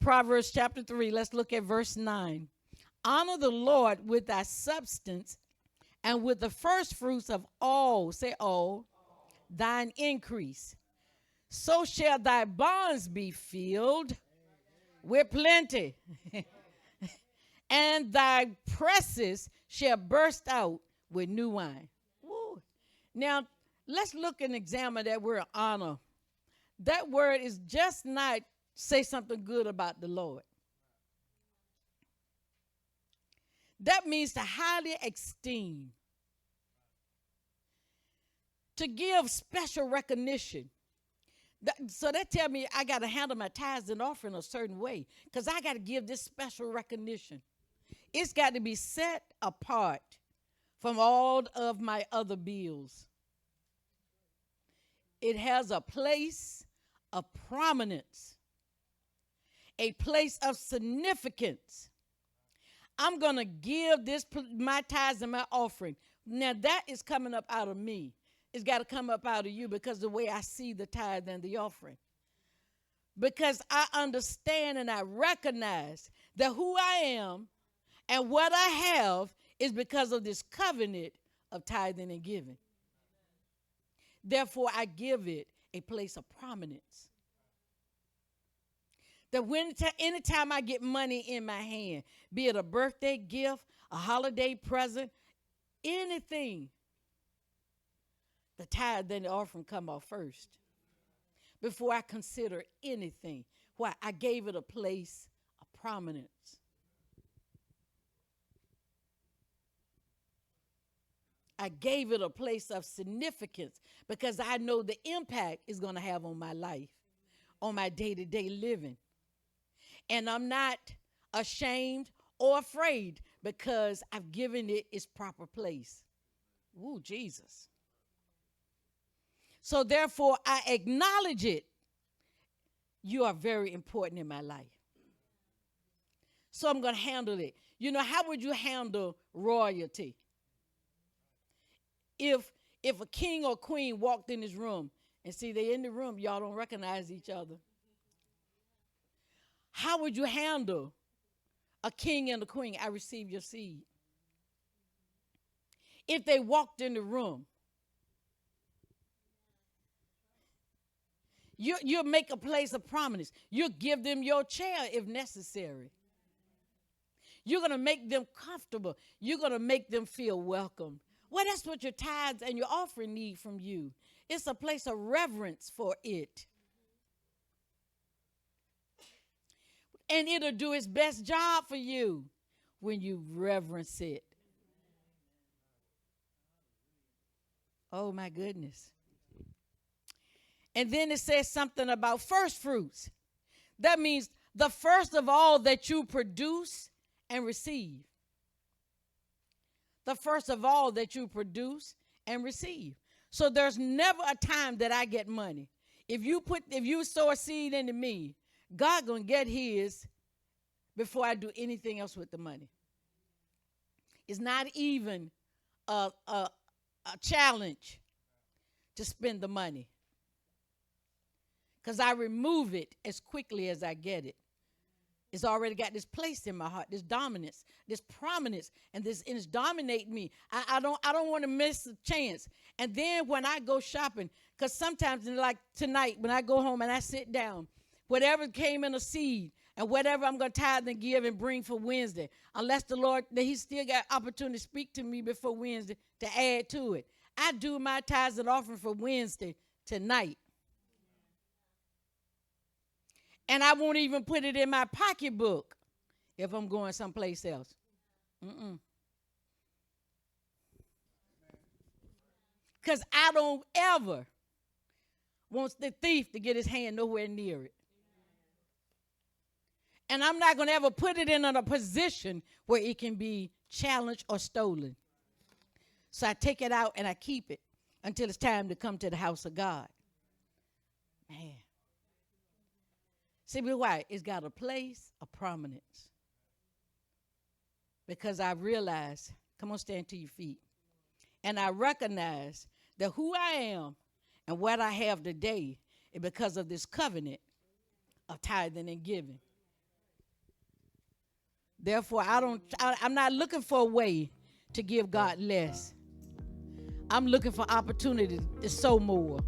Proverbs chapter 3. Let's look at verse 9. Honor the Lord with thy substance and with the first fruits of all, say all, thine increase. So shall thy barns be filled with plenty, and thy presses shall burst out with new wine. Woo. Now, let's look and examine that word honor. That word is just not say something good about the Lord. That means to highly esteem, to give special recognition. So that tell me I got to handle my tithes and offering a certain way because I got to give this special recognition. It's got to be set apart from all of my other bills. It has a place of prominence, a place of significance. I'm going to give this my tithes and my offering. Now that is coming up out of me. It's got to come up out of you because the way I see the tithe and the offering. Because I understand and I recognize that who I am and what I have is because of this covenant of tithing and giving. Therefore, I give it a place of prominence. That anytime I get money in my hand, be it a birthday gift, a holiday present, anything, the tithe and the offering come off first before I consider anything. Why? I gave it a place of prominence. I gave it a place of significance because I know the impact it's going to have on my life, on my day-to-day living. And I'm not ashamed or afraid because I've given it its proper place. Ooh, Jesus. So therefore, I acknowledge it. You are very important in my life. So I'm going to handle it. You know, how would you handle royalty? If a king or queen walked in this room and see they in the room, y'all don't recognize each other. How would you handle a king and a queen? I receive your seed. If they walked in the room, you'll make a place of prominence. You'll give them your chair if necessary. You're going to make them comfortable. You're going to make them feel welcome. Well, that's what your tithes and your offering need from you. It's a place of reverence for it. And it'll do its best job for you when you reverence it. Oh, my goodness. And then it says something about first fruits. That means the first of all that you produce and receive. The first of all that you produce and receive. So there's never a time that I get money. If you sow a seed into me, God gonna get his before I do anything else with the money. It's not even a challenge to spend the money, because I remove it as quickly as I get it. It's already got this place in my heart, this dominance, this prominence, and it's dominating me. I don't want to miss a chance. And then when I go shopping, because sometimes, like tonight, when I go home and I sit down, whatever came in a seed and whatever I'm going to tithe and give and bring for Wednesday, unless the Lord, that he still got opportunity to speak to me before Wednesday to add to it. I do my tithes and offering for Wednesday tonight. And I won't even put it in my pocketbook if I'm going someplace else. Because I don't ever want the thief to get his hand nowhere near it. And I'm not going to ever put it in a position where it can be challenged or stolen. So I take it out and I keep it until it's time to come to the house of God. Man. See why? It's got a place of prominence. Because I realize, come on, stand to your feet. And I recognize that who I am and what I have today is because of this covenant of tithing and giving. Therefore, I'm not looking for a way to give God less. I'm looking for opportunity to sow more.